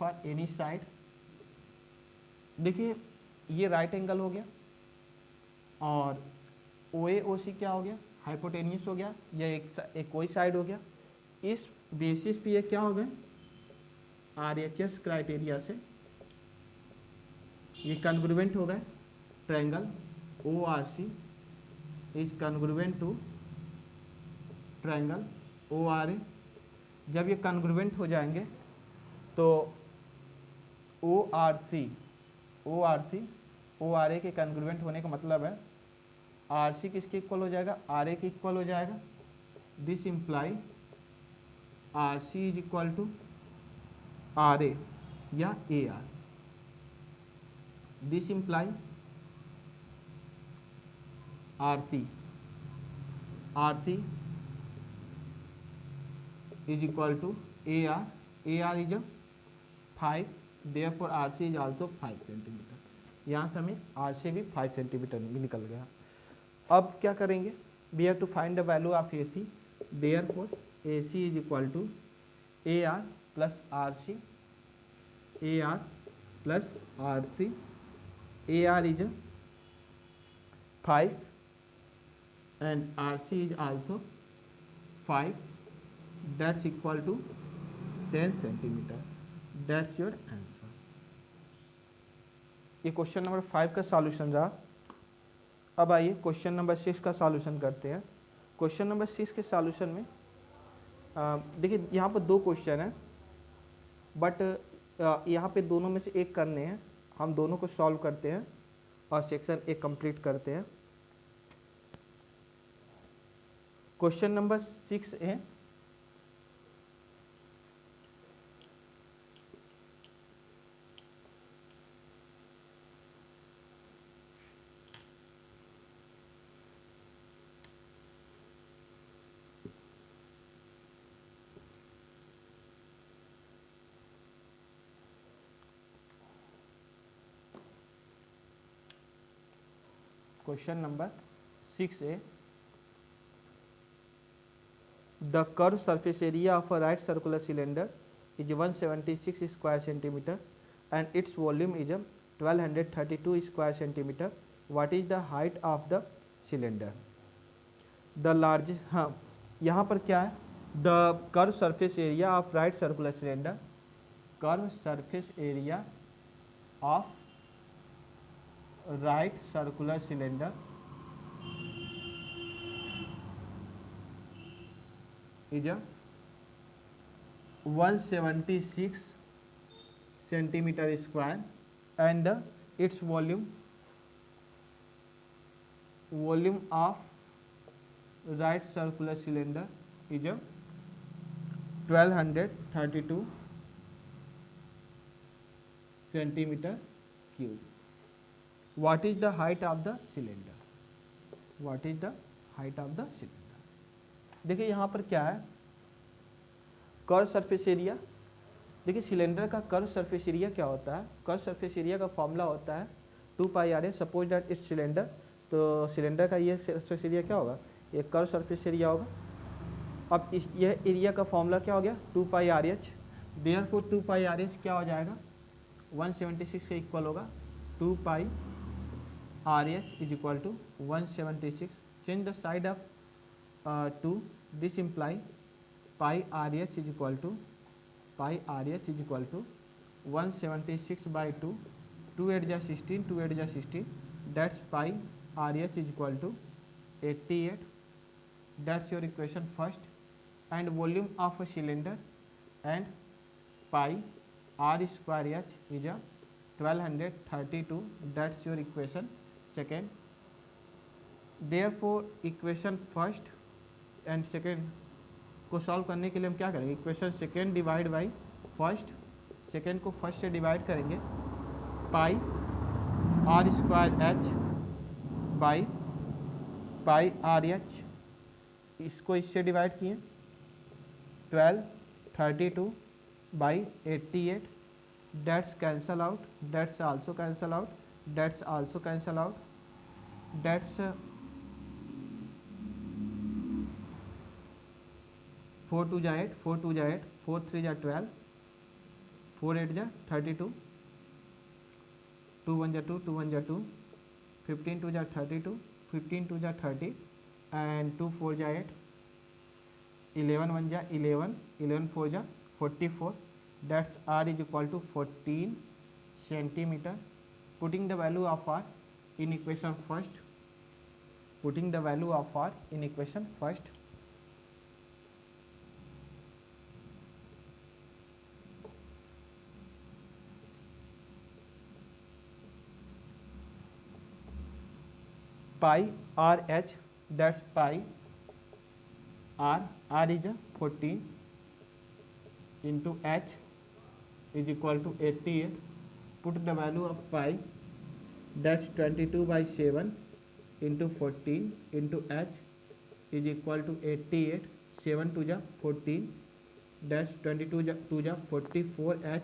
For any side. देखिए ये right angle हो गया और ओ ए ओ सी क्या हो गया, हाइपोटेनियस हो गया, या एक कोई साइड हो गया। इस बेसिस पे ये क्या हो गए, RHS क्राइटेरिया से ये कन्ग्रुवेंट हो गए। Triangle ORC is congruent to triangle ORA। जब ये कन्ग्रुवेंट हो जाएंगे तो ORC ORA के कन्ग्रुवेंट होने का मतलब है RC किसके इक्वल हो जाएगा, RA के इक्वल हो जाएगा। This imply RC is equal to RA या AR। This imply RC is equal to AR is a 5, therefore RC is also 5 centimetre. यहाँ से हमें RC भी 5 सेंटीमीटर निकल गया। अब क्या करेंगे, we have to find the value of AC, therefore AC is equal to AR plus RC, AR plus RC, AR is a 5 and RC is also 5, that's equal to 10 centimetre. That's your answer. ये question number 5 का solution रहा। अब आइए question number 6 का solution करते हैं। Question number 6 के solution में देखिए यहाँ पर 2 क्वेश्चन हैं, बट यहाँ पे दोनों में से एक करने हैं। हम दोनों को सॉल्व करते हैं और सेक्शन 1 कंप्लीट करते हैं। क्वेश्चन नंबर 6 है, क्वेश्चन नंबर 6 है, the curve surface area of a right circular cylinder is 176 square centimetre and its volume is 1232 square centimetre. What is the height of the cylinder. The large, हाँ यहाँ पर क्या है, the curve surface area of right circular cylinder, curve surface area of right circular cylinder is a 176 centimeter square and its volume of right circular cylinder is a 1232 centimeter cube. What is the height of the cylinder? What is the height of the cylinder? देखिए यहाँ पर क्या है, curve surface area. देखिए cylinder का curve surface area क्या होता है, कर्व सरफेस एरिया का फॉर्मूला होता है 2πr। Suppose that it's cylinder, तो सिलेंडर का ये सरफेस एरिया क्या होगा, ये कर्व सरफेस एरिया होगा। अब इस यह एरिया का फॉर्मूला क्या हो गया 2πrh। देयरफॉर 2πrh क्या हो जाएगा 176 के इक्वल होगा। 2πrh is equal to 176। Change the side of 2, this imply pi RH is equal to 176 by 2, 2 8 जा 16, 2 8 जा 16, that's pi RH is equal to 88। that's your equation first। and volume of a cylinder and pi r square h is a 1232, that's your equation second। therefore equation first and second को solve करने के लिए हम क्या करेंगे, equation second divide by first, second को first से divide करेंगे, pi r square h by pi r h, इसको इससे डिवाइड किए 1232 by 88, that's cancel out, that's also cancel out, that's also cancel out, that's 4 2 जा 8, 4 2 जा 8, 4 3 जा 12, 4 8 जा 32, 2 1 जा 2, 2 1 जा 2, 15 2 जा 32, 15 2 जा 30 एंड 2 4 जा 8, 11 1 जा 11, 11 4 जा 44, that's r is equal to 14 centimeter. Putting the value of r in equation first, putting the value of r in equation first, pi r h, that's pi r is a 14 into h is equal to 88. Put the value of pi, that's 22 by 7 into 14 into h is equal to 88. 7 to ja 14, that's 22 to ja 44, h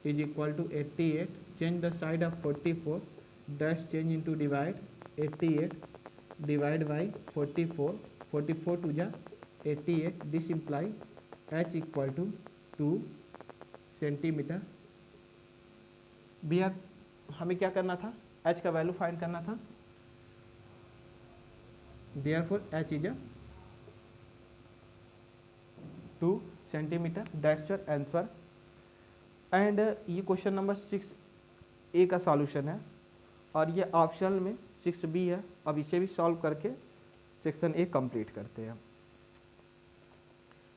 is equal to 88. Change the side of 44, that's change into divide, 88 divide by 44, 44 to ja 88. This implies h equal to 2 centimetre. भैया हमें क्या करना था, h का value find करना था, therefore h is 2 centimetre, that's your answer. And ये question number 6A का सॉल्यूशन है और ये ऑप्शनल में 6B है। अब इसे भी सॉल्व करके सेक्शन A कंप्लीट करते हैं।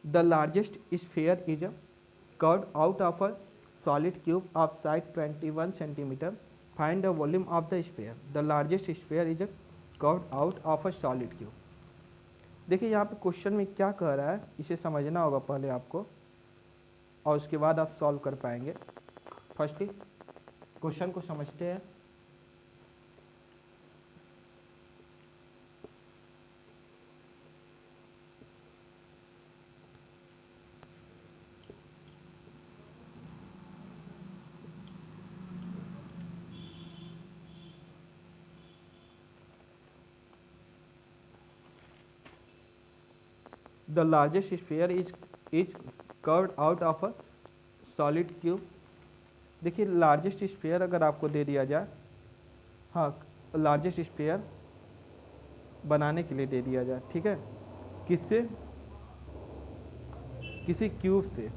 The largest sphere is curved out of a solid cube of side 21 centimeter. Find the volume of the sphere. The largest sphere is curved out of a solid cube. देखिए यहाँ पे question में क्या कह रहा है, इसे समझना होगा पहले आपको और उसके बाद आप सॉल्व कर पाएंगे। फर्स्टली क्वेश्चन को समझते हैं। The largest sphere is curved out of a solid cube. देखिए लार्जेस्ट स्फीयर अगर आपको दे दिया जाए, हाँ लार्जेस्ट स्फीयर बनाने के लिए दे दिया जाए, ठीक है, किससे, किसी क्यूब से।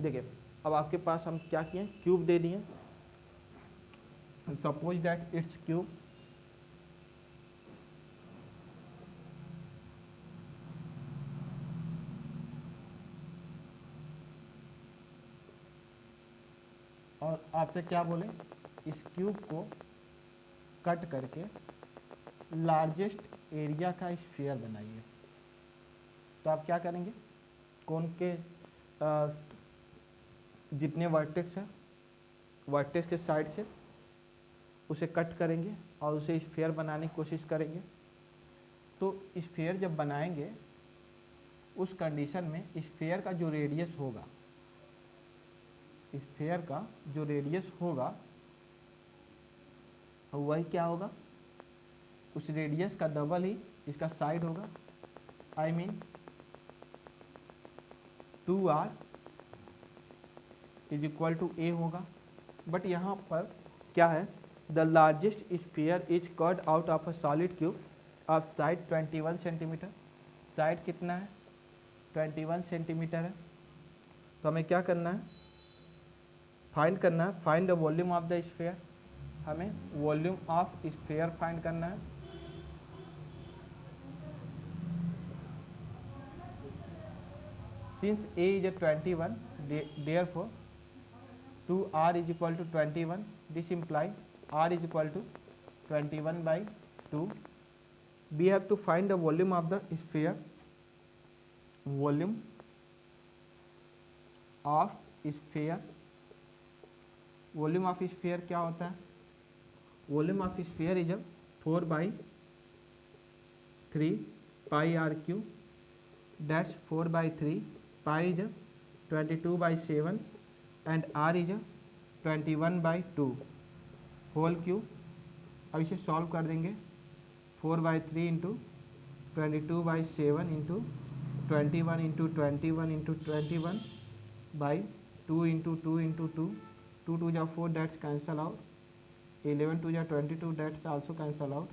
देखिए अब आपके पास हम क्या किए, क्यूब दे दिए। सपोज दैट इट्स क्यूब, और आपसे क्या बोले, इस क्यूब को कट करके लार्जेस्ट एरिया का स्फीयर बनाइए। तो आप क्या करेंगे, कोन के जितने वर्टेक्स हैं, वर्टेक्स के साइड से उसे कट करेंगे और उसे स्फीयर बनाने की कोशिश करेंगे। तो स्फीयर जब बनाएंगे उस कंडीशन में स्फीयर का जो रेडियस होगा, स्फीयर का जो रेडियस होगा वही क्या होगा, उस रेडियस का डबल ही इसका साइड होगा। I mean 2r is equal to a होगा। बट यहाँ पर क्या है, the largest sphere is curved out of a solid cube of side 21 centimetre. Side कितना है, 21 सेंटीमीटर है। तो हमें क्या करना है, फाइंड करना है, find the volume of the sphere. हमें वॉल्यूम ऑफ स्फीयर फाइंड करना है। Since a is a 21, therefore 2r is equal to 21. This implies r is equal to 21 by 2. We have to find the volume of the sphere. Volume of sphere. Volume of sphere क्या होता है, volume of sphere is 4 by 3 pi r cube. That's 4 by 3. Pi is 22 by 7 and r is 21 by 2 whole cube. अब इसे solve कर देंगे। 4/3 into 22/7 into 21 into 21 into 21/2 into 2 into 2, 2 2 जा 4, dates cancel out, 11 2 जा 22, dates also cancel out,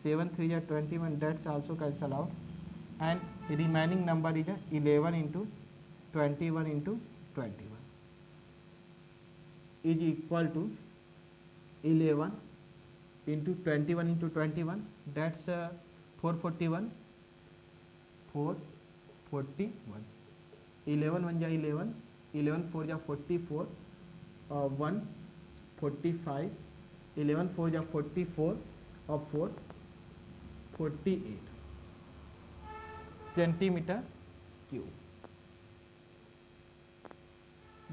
7 3 जा 21, that's also cancel out, and remaining number is 11 into 21 into 21 is equal to 11 into 21 into 21, that's 441, 441, 11 1 जा 11, 11 4 जा 44, 1 45, 11 4 जा 44 और 4 48 centimetre cube.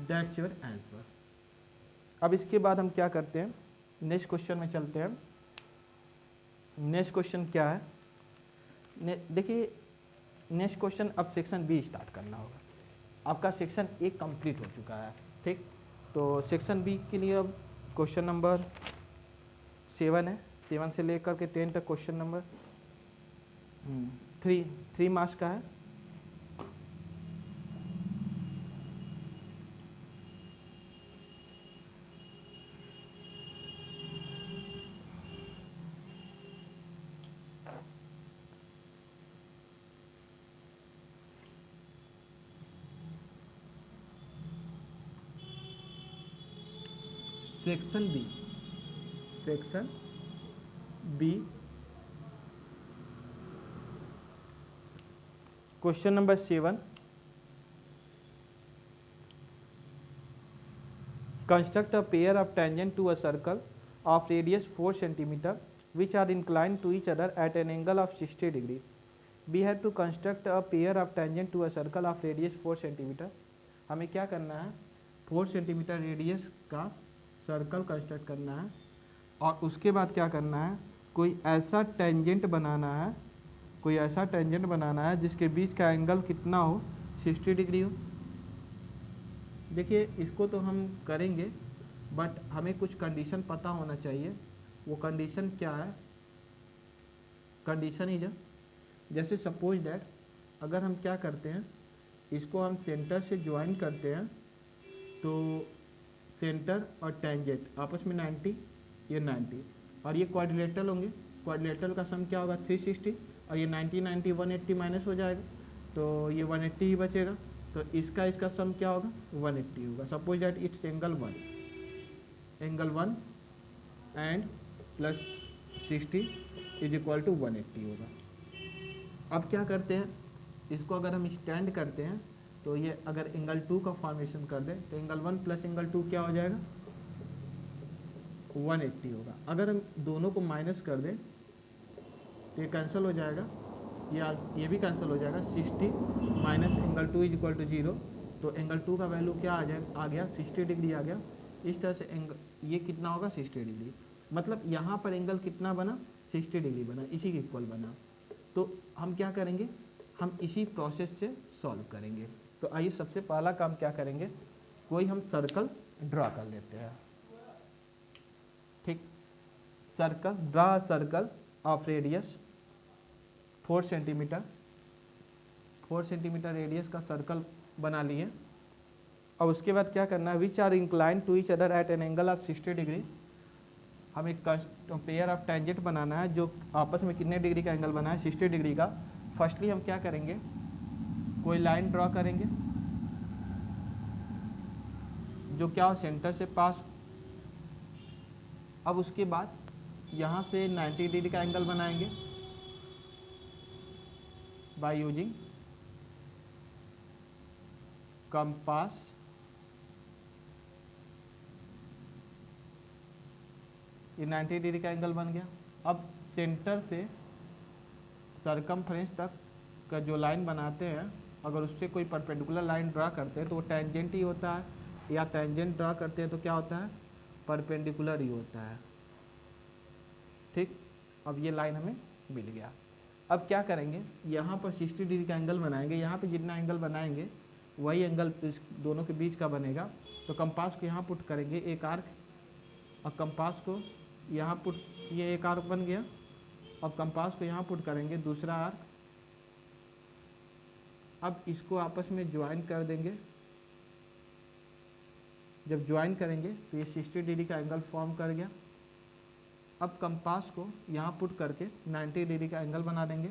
That's your answer. अब इसके बाद हम क्या करते हैं, नेक्स्ट क्वेश्चन में चलते हैं। नेक्स्ट क्वेश्चन क्या है, देखिए नेक्स्ट क्वेश्चन, अब सेक्शन बी स्टार्ट करना होगा। आपका सेक्शन ए कंप्लीट हो चुका है, ठीक। तो सेक्शन बी के लिए अब क्वेश्चन नंबर 7 है, 7 से लेकर के 10 तक क्वेश्चन नंबर 3 मार्क्स का है। Section B question number 7, construct a pair of tangent to a circle of radius 4 cm which are inclined to each other at an angle of 60 degree. We have to construct a pair of tangent to a circle of radius 4 cm. हमें क्या करना है, 4 centimetre radius का circle construct करना है और उसके बाद क्या करना है, कोई ऐसा टेंजेंट बनाना है, कोई ऐसा टेंजेंट बनाना है जिसके बीच का एंगल कितना हो, 60 डिग्री हो। देखिए इसको तो हम करेंगे, बट हमें कुछ कंडीशन पता होना चाहिए। वो कंडीशन क्या है, कंडीशन इज जैसे सपोज दैट अगर हम क्या करते हैं, इसको हम सेंटर से ज्वाइन करते हैं तो सेंटर और टेंजेंट आपस में 90, ये 90 और ये क्वाड्रिलेटरल होंगे। क्वाड्रिलेटरल का सम क्या होगा, 360 और ये 90 90 180 माइनस हो जाएगा तो ये 180 ही बचेगा। तो इसका सम क्या होगा, 180 होगा। Suppose that it's angle 1 and plus 60 is equal to 180 होगा। अब क्या करते हैं, इसको अगर हम स्टैंड करते हैं तो ये अगर एंगल 2 का फॉर्मेशन कर दें तो एंगल 1 प्लस एंगल 2 क्या हो जाएगा, 180 होगा। अगर हम दोनों को माइनस कर दें तो ये कैंसिल हो जाएगा, ये भी कैंसिल हो जाएगा। 60 minus angle 2 is equal to 0, तो एंगल 2 का वैल्यू क्या आ गया 60 डिग्री आ गया। इस तरह से एंगल ये कितना होगा 60 डिग्री, मतलब यहाँ पर एंगल कितना बना 60 डिग्री बना, इसी के इक्वल बना। तो हम क्या करेंगे, हम इसी प्रोसेस से सॉल्व करेंगे। तो आइए सबसे पहला काम क्या करेंगे, कोई हम सर्कल ड्रा कर लेते हैं, ठीक। Circle, draw circle of radius 4 centimetre, 4 centimetre radius का सर्कल बना लिए। और उसके बाद क्या करना है, which are incline to each other at an angle of 60 degree. हम एक पेयर ऑफ टेंजेंट बनाना है जो आपस में कितने डिग्री का एंगल बना है, 60 डिग्री का। फर्स्टली हम क्या करेंगे, कोई लाइन ड्रॉ करेंगे जो क्या हो सेंटर से पास। अब उसके बाद यहाँ से 90 डिग्री का एंगल बनाएंगे बाय यूजिंग कंपास। ये 90 डिग्री का एंगल बन गया। अब सेंटर से सरकमफ्रेंस तक का जो लाइन बनाते हैं, अगर उससे कोई परपेंडिकुलर लाइन ड्रा करते हैं तो वो टेंजेंट ही होता है, या टेंजेंट ड्रा करते हैं तो क्या होता है, परपेंडिकुलर ही होता है, ठीक। अब ये लाइन हमें मिल गया। अब क्या करेंगे, यहाँ पर 60 डिग्री का एंगल बनाएंगे। यहाँ पे जितना एंगल बनाएंगे वही एंगल दोनों के बीच का बनेगा। तो कंपास को यहाँ पुट करेंगे एक आर्क, और कंपास को यहाँ पुट, ये एक आर्क बन गया। अब कंपास को यहाँ पुट करेंगे, दूसरा आर्क, अब इसको आपस में ज्वाइन कर देंगे। जब ज्वाइन करेंगे तो ये 60 डिग्री का एंगल फॉर्म कर गया। अब कंपास को यहाँ पुट करके 90 डिग्री का एंगल बना देंगे।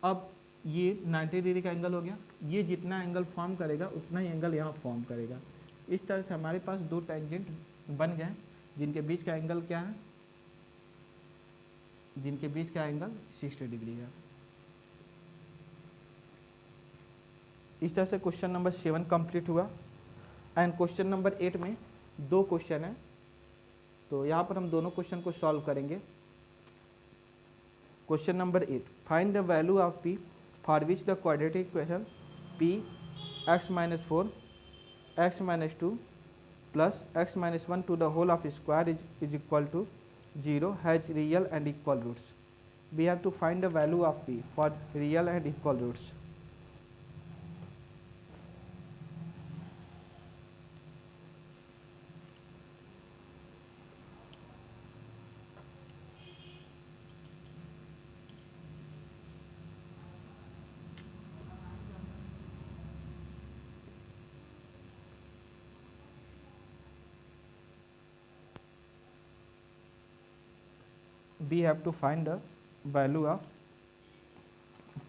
अब ये 90 डिग्री का एंगल हो गया। ये जितना एंगल फॉर्म करेगा उतना ही एंगल यहाँ फॉर्म करेगा। इस तरह से हमारे पास दो टेंजेंट बन गए जिनके बीच का एंगल क्या है, जिनके बीच का एंगल 60 डिग्री है। इस तरह से क्वेश्चन नंबर 7 कंप्लीट हुआ। एंड क्वेश्चन नंबर 8 में दो क्वेश्चन है, तो यहाँ पर हम दोनों क्वेश्चन को सॉल्व करेंगे। Question number 8, find the value of p for which the quadratic equation p x minus 4 x minus 2 plus x minus 1 to the whole of square is equal to 0 has real and equal roots. We have to find the value of p for real and equal roots. We have to find the value of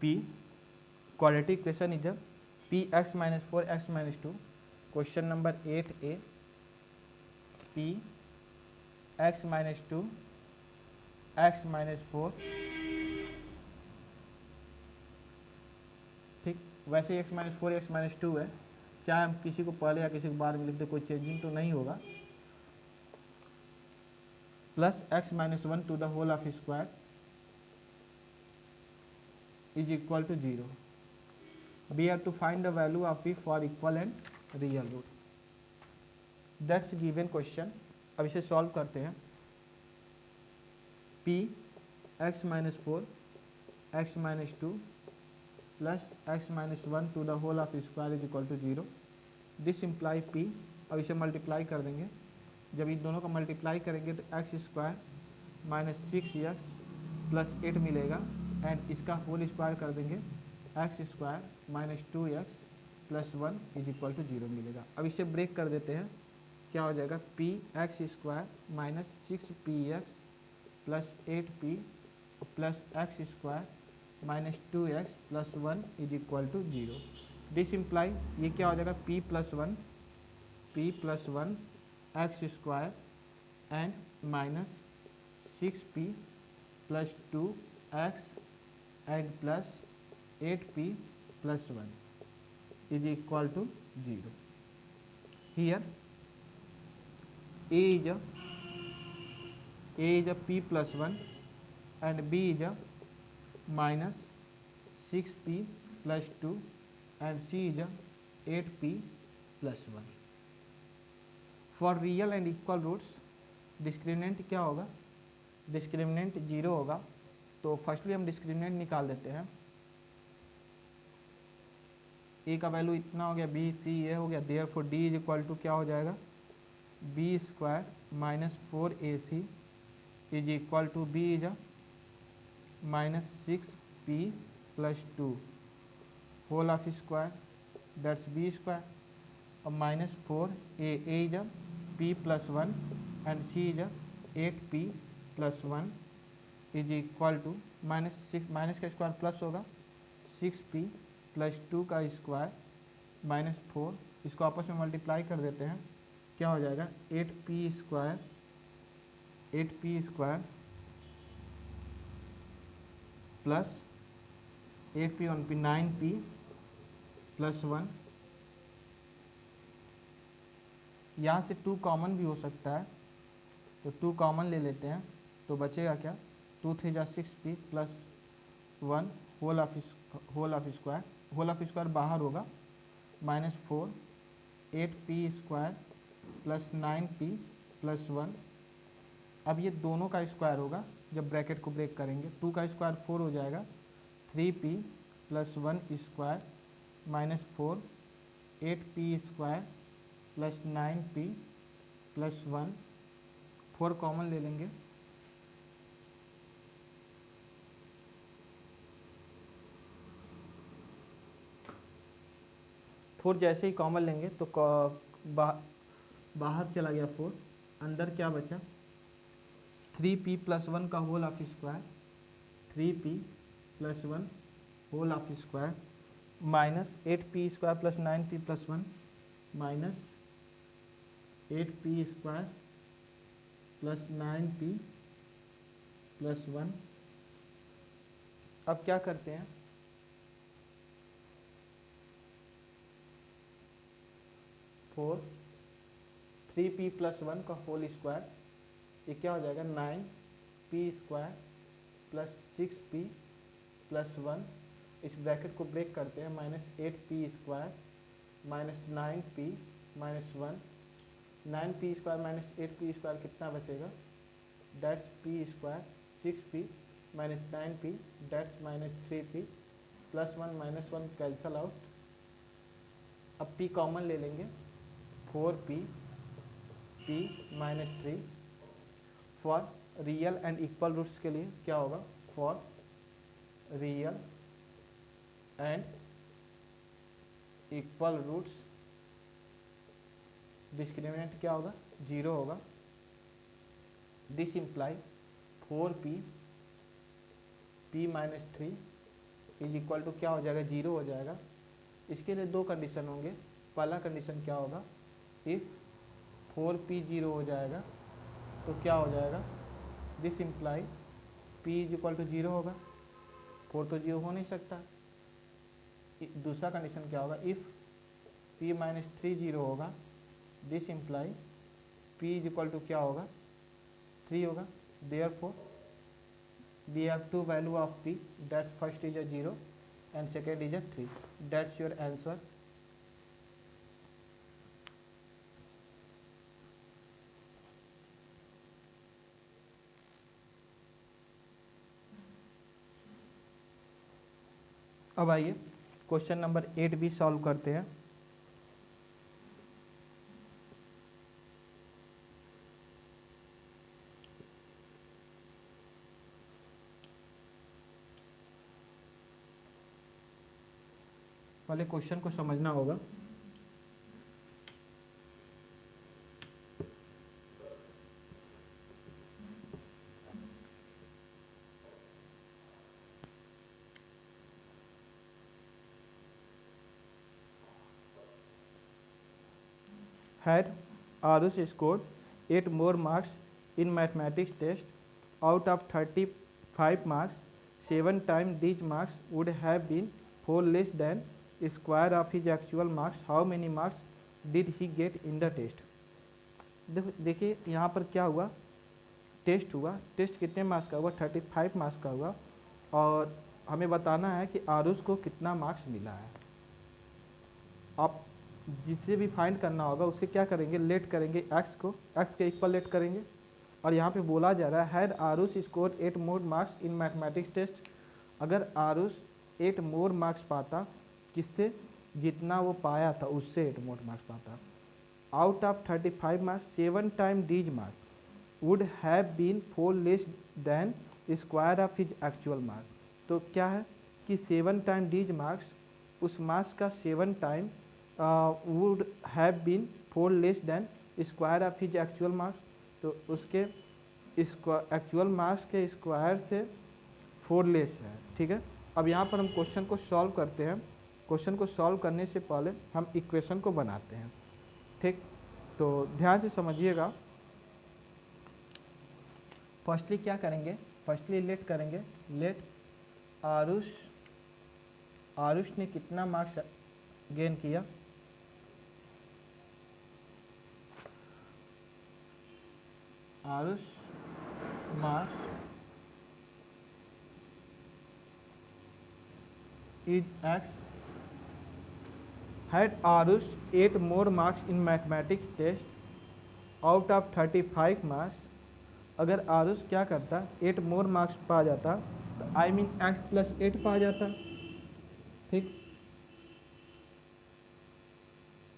p. Quadratic equation is a p x minus 4 x minus 2. Question number 8a, p x minus 2 x minus 4, ठीक। वैसे ही x minus 4 x minus 2 है, चाहे हम किसी को पहले या किसी को बाद में लिख दे, कोई चेंजिंग तो नहीं होगा। Plus x minus 1 to the whole of square is equal to 0. We have to find the value of p for equal and real root. That's given question. अब इसे सॉल्व करते हैं। p x minus 4 x minus 2 plus x minus 1 to the whole of square is equal to 0. This imply p, अब इसे multiply कर देंगे। जब इन दोनों का मल्टीप्लाई करेंगे तो x square minus 6x plus 8 मिलेगा, एंड इसका होल स्क्वायर कर देंगे, x square minus 2x plus 1 is equal to 0 मिलेगा। अब इसे ब्रेक कर देते हैं, क्या हो जाएगा, p x square minus 6px plus 8p plus x square minus 2x plus 1 is equal to 0। This imply ये क्या हो जाएगा, p plus 1 x square and minus 6p plus 2x and plus 8p plus 1 is equal to 0। Here a is a p plus 1 and b is a minus 6p plus 2 and c is a 8p plus 1. For real and equal roots discriminant क्या होगा, discriminant 0 होगा। तो firstly हम discriminant निकाल देते हैं। a का value इतना हो गया, b c ये हो गया, therefore d is equal to क्या हो जाएगा, b square minus 4ac is equal to b is minus 6p plus 2 whole of square that's b square और minus 4a is p plus 1 and c is 8p plus 1 is equal to minus 6, minus का square plus होगा, 6p plus 2 का square minus 4, इसको आपस में multiply कर देते हैं, क्या हो जाएगा, 8p square plus 8p 1p 9p plus 1। यहाँ से 2 कॉमन भी हो सकता है, तो 2 कॉमन ले लेते हैं, तो बचेगा क्या, 2 3 जा 6p plus 1 whole of square, whole of square बाहर होगा, minus 4 8p square plus 9p plus 1। अब ये दोनों का स्क्वायर होगा, जब ब्रैकेट को ब्रेक करेंगे, 2 का स्क्वायर 4 हो जाएगा, 3p plus 1 square minus 4, 8p square plus 9p plus 1, 4 common ले लेंगे, फोर जैसे ही कॉमन लेंगे तो बाहर चला गया 4, अंदर क्या बचा, 3p प्लस 1 का whole of square, 3p plus 1 whole of square minus 8p square plus 9p plus 1 minus 8p square plus 9p plus 1। अब क्या करते हैं, 4 3p प्लस 1 का होल स्क्वायर, ये क्या हो जाएगा 9p square plus 6p plus 1, इस ब्रैकेट को ब्रेक करते हैं, minus 8p square minus 9p minus 1, 9p square minus 8p square कितना बचेगा, that's p square, 6p minus 9p that's minus 3p plus 1 minus 1 cancel out. अब p common ले लेंगे, 4p p minus 3, for real and equal roots के लिए क्या होगा, for real and equal roots discriminant क्या होगा, 0 होगा। This imply 4p p minus 3 is equal to क्या हो जाएगा, 0 हो जाएगा। इसके लिए दो कंडीशन होंगे, पहला कंडीशन क्या होगा, इफ 4p 0 हो जाएगा तो क्या हो जाएगा, this imply p is equal to 0 होगा, 4 तो 0 हो नहीं सकता। दूसरा कंडीशन क्या होगा, इफ p माइनस 3 0 होगा, this imply p is equal to क्या होगा, 3 होगा। Therefore we have two value of p, that's first is a 0 and second is a 3, that's your answer. अब आइए क्वेश्चन नंबर 8 भी सॉल्व करते हैं। पहले क्वेश्चन को समझना होगा। Had Arush scored 8 more marks in mathematics test, out of 35 marks, 7 times these marks would have been 4 less than square of his actual marks. How many marks did he get in the test? देखिए यहाँ पर क्या हुआ, test हुआ, test कितने marks का हुआ, 35 marks का हुआ, और हमें बताना है कि आरुष को कितना मार्क्स मिला है। आप जिसे भी फाइंड करना होगा उससे क्या करेंगे, लेट करेंगे, एक्स को एक्स के इक्वल लेट करेंगे। और यहाँ पे बोला जा रहा है had Aarush score 8 more marks in mathematics test, अगर आरुष 8 मोर मार्क्स पाता, किससे, जितना वो पाया था उससे 8 मोर मार्क्स पाता, out of 35 marks 7 time these marks would have been 4 less than square of his actual marks. तो क्या है कि 7 टाइम दीज मार्क्स, उस मार्क्स का 7 time would have been 4 less than square of his actual marks, तो उसके actual marks के square से 4 लेस है। ठीक है, अब यहाँ पर हम क्वेश्चन को सॉल्व करते हैं। क्वेश्चन को सॉल्व करने से पहले हम इक्वेशन को बनाते हैं। ठीक, तो ध्यान से समझिएगा। फर्स्टली क्या करेंगे, फर्स्टली लेट करेंगे, लेट आरुष ने कितना मार्क्स गेन किया, Aarush marks is x. Had Arush 8 more marks in mathematics test, out of 35 marks अगर आरुष क्या करता 8 मोर मार्क्स पा जाता तो आई मीन x प्लस 8 पा जाता, ठीक।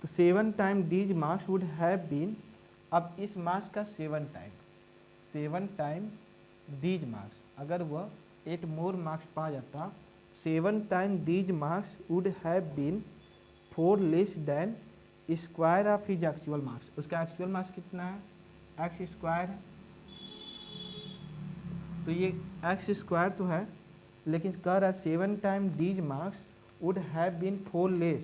तो 7 time these marks would have been, अब इस मार्क्स का 7 टाइम दीज मार्क्स, अगर वह 8 मोर मार्क्स पा जाता, 7 time these marks would have been 4 less than square of his actual marks. उसका एक्चुअल मार्क्स कितना है, एक्स स्क्वायर है, तो ये एक्स स्क्वायर तो है, लेकिन कह रहा है 7 time these marks would have been 4 less,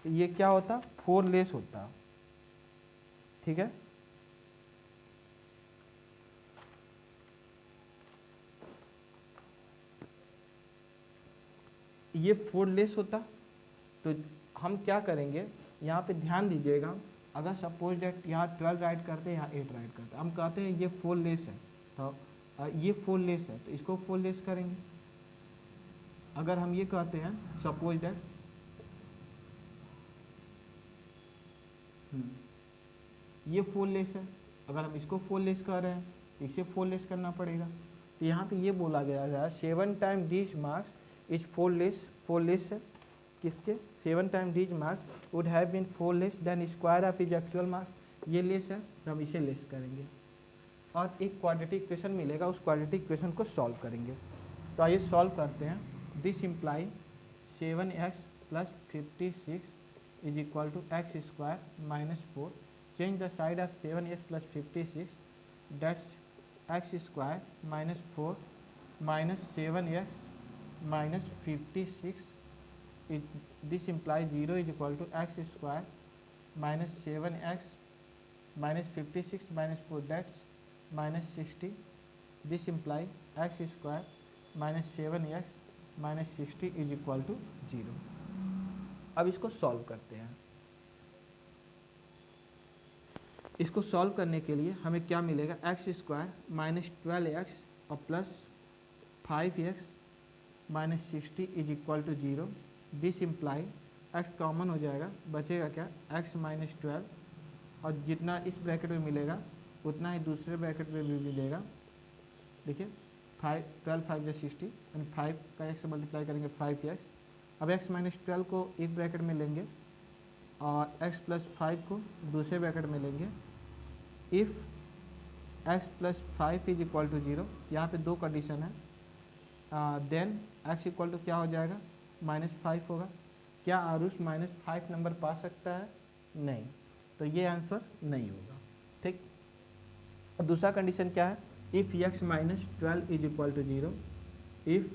तो ये क्या होता 4 लेस होता, ठीक है। ये 4 लेस होता, तो हम क्या करेंगे, यहाँ पे ध्यान दीजिएगा, अगर सपोज डेट यहाँ 12 राइट करते हैं, यहाँ 8 राइट करते हैं, हम कहते हैं ये 4 लेस है, तो ये 4 लेस है, तो इसको 4 लेस करेंगे। अगर हम ये कहते हैं सपोज डेट ये 4 लेस है, अगर हम इसको 4 लेस कर रहे हैं तो इसे 4 लेस करना पड़ेगा। तो यहाँ पे ये बोला गया है 7 time this marks is 4 less है किसके, 7 time this marks would have been 4 less than square of is actual marks, ये लेस है तो हम इसे लेस करेंगे और एक क्वाड्रेटिक इक्वेशन मिलेगा, उस क्वाड्रेटिक इक्वेशन को सॉल्व करेंगे। तो आइए सॉल्व करते हैं। This imply 7x plus 56 is equal to x square minus 4, change the side of 7x plus 56, that's x square minus 4 minus 7x minus 56 is, this implies 0 is equal to x square minus 7x minus 56 minus 4, that's minus 60, this implies x square minus 7x minus 60 is equal to 0। अब इसको solve करते हैं। इसको solve करने के लिए हमें क्या मिलेगा, एक्स स्क्वायर माइनस 12x और plus 5x minus 60 is equal to 0। This imply x common हो जाएगा, बचेगा क्या, x माइनस 12 और जितना इस ब्रैकेट में मिलेगा उतना ही दूसरे ब्रैकेट में भी मिलेगा। देखिए 12 5 या 60 यानी 5 का x से मल्टीप्लाई करेंगे 5x। अब x माइनस 12 को एक ब्रैकेट में लेंगे और x प्लस 5 को दूसरे ब्रैकेट में लेंगे। If x plus 5 is equal to 0, यहाँ पे दो कंडीशन है, देन x इक्वल टू क्या हो जाएगा, -5 होगा। क्या आरुष -5 नंबर पा सकता है, नहीं, तो ये आंसर नहीं होगा, ठीक। और दूसरा कंडीशन क्या है, if x minus 12 is equal to 0, if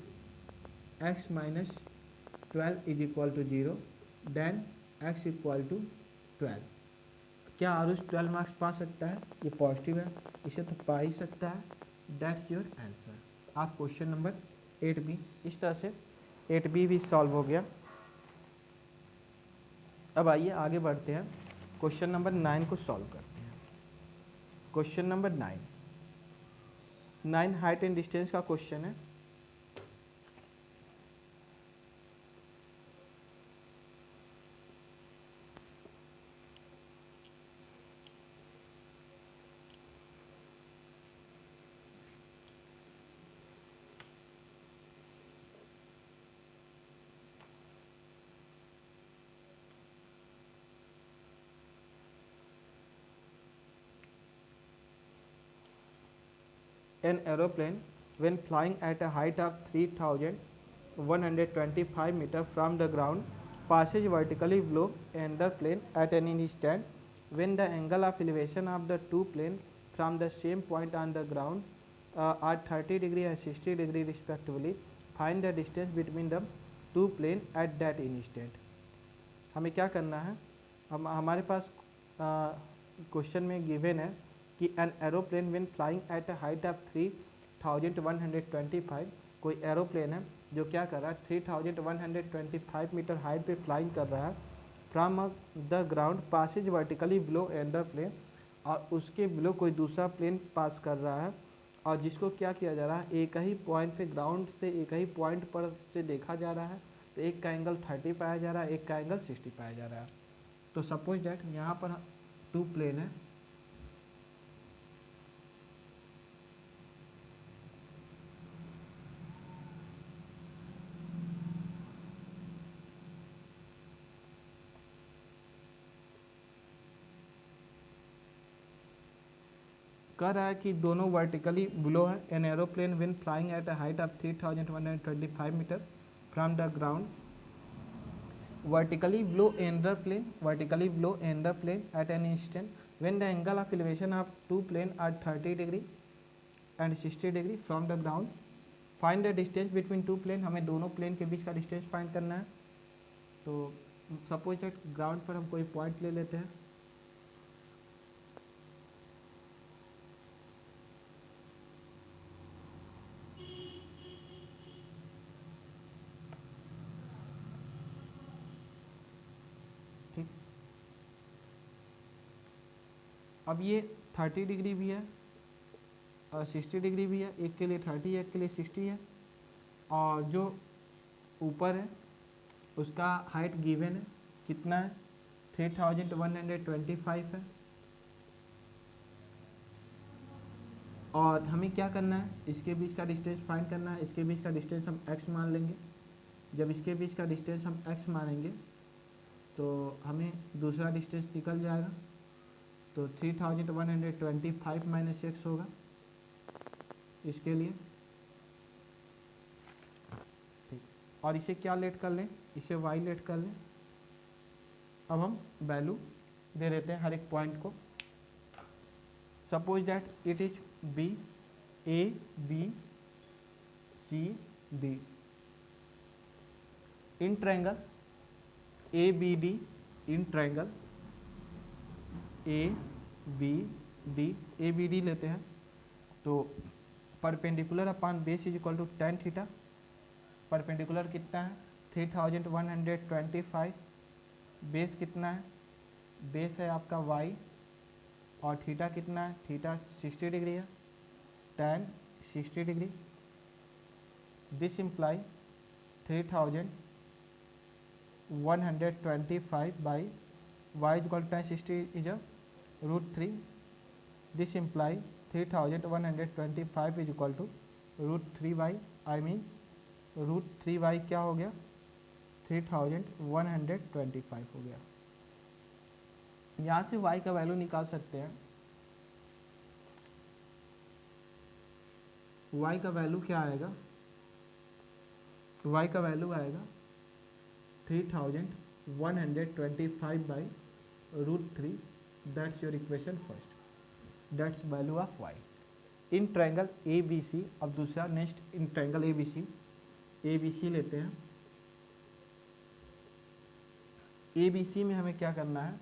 x minus 12 is equal to 0 then x equal to 12। क्या आरुष 12 मार्क्स पा सकता है, ये पॉजिटिव है, इसे तो पा ही सकता है, दैट्स योर आंसर। आप क्वेश्चन नंबर 8B, इस तरह से 8B भी सॉल्व हो गया। अब आइए आगे बढ़ते हैं, क्वेश्चन नंबर 9 को सॉल्व करते हैं। Question number 9 height and distance का क्वेश्चन है। An aeroplane, when flying at a height of 3,125 meters from the ground, passes vertically below another plane at an instant when the angle of elevation of the two planes from the same point on the ground are 30 degree and 60 degree respectively. Find the distance between the two planes at that instant. हमें क्या करना है, हमारे पास question में given है कि N aeroplane when flying at a height of 3125, कोई aeroplane है जो क्या कर रहा है 3125 मीटर हाइट पे फ्लाइंग कर रहा है, from the ground passes vertically below another plane, और उसके बिलो कोई दूसरा प्लेन पास कर रहा है, और जिसको क्या किया जा रहा है, एक ही पॉइंट पे ग्राउंड से एक ही पॉइंट पर से देखा जा रहा है, तो एक का एंगल 30 पाया जा रहा है, एक का एंगल 60 पाया जा रहा है। तो सपोज दैट यहाँ पर टू प्लेन है, कह रहा है कि दोनों वर्टिकली बिलो है। An aeroplane when flying at a height of 3125 metre from the ground vertically below another plane at an instant when the angle of elevation of two planes are 30 degree and 60 degree from the ground. Find the distance between two plane, हमें दोनों plane के बीच का distance find करना है। तो suppose that ground पर हम कोई पॉइंट ले लेते हैं, ठीक। अब ये 30 डिग्री भी है और 60 डिग्री भी है, एक के लिए 30 है, एक के लिए 60 है, और जो ऊपर है उसका हाइट गिवन है, कितना है 3125 है। और हमें क्या करना है, इसके बीच का डिस्टेंस फाइंड करना है। इसके बीच का डिस्टेंस हम x मान लेंगे। जब इसके बीच का डिस्टेंस हम x मानेंगे तो हमें दूसरा डिस्टेंस निकल जाएगा, तो 3125 माइनस एक्स होगा इसके लिए, ठीक। और इसे क्या लेट कर लें, इसे y लेट कर लें। अब हम वैल्यू दे देते हैं हर एक पॉइंट को। Suppose that it is b a b c d in triangle a b d, in triangle a b d, a b d लेते हैं तो perpendicular upon base is equal to tan theta. Perpendicular कितना है 3125, base कितना है, base है आपका y, और थीटा कितना है, थीटा 60 डिग्री है, tan 60 degree. This imply 3125 by y equal tan 60 is √3। This imply 3125 is equal to √3y, I mean √3y क्या हो गया 3125 हो गया। यहाँ से y का वैल्यू निकाल सकते हैं। y का वैल्यू क्या आएगा, y का वैल्यू आएगा 3125 by √3। That's your equation first, that's value of y in triangle A B C. अब दूसरा next in triangle A B C लेते हैं। ए बी सी में हमें क्या करना है,